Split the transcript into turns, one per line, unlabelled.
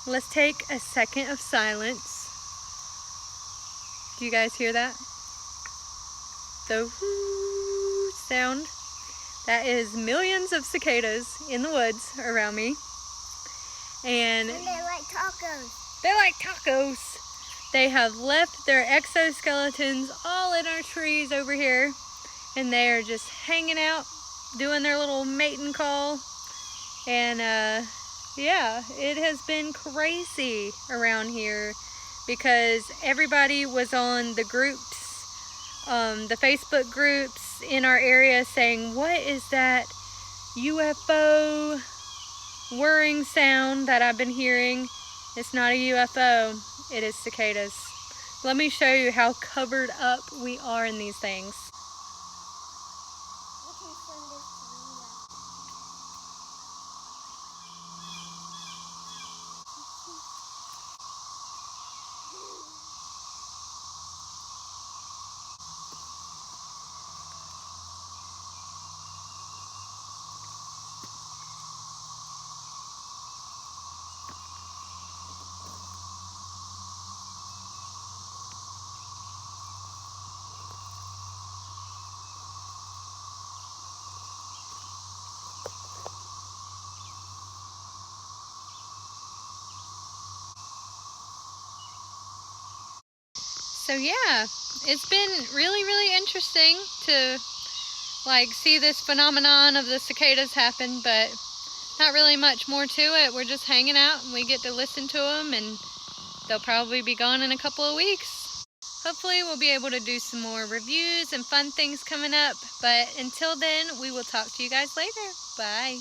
Let's take a second of silence. Do you guys hear that? The whoo sound. That is millions of cicadas in the woods around me. And
they like tacos.
They like tacos. They have left their exoskeletons all in our trees over here. And they are just hanging out, doing their little mating call. And yeah, it has been crazy around here because everybody was on the groups, the Facebook groups in our area saying, what is that UFO whirring sound that I've been hearing? It's not a UFO, it is cicadas. Let me show you how covered up we are in these things. So yeah, it's been really interesting to see this phenomenon of the cicadas happen, but not really much more to it. We're just hanging out and we get to listen to them, and they'll probably be gone in a couple of weeks. Hopefully we'll be able to do some more reviews and fun things coming up, but until then, we will talk to you guys later. Bye.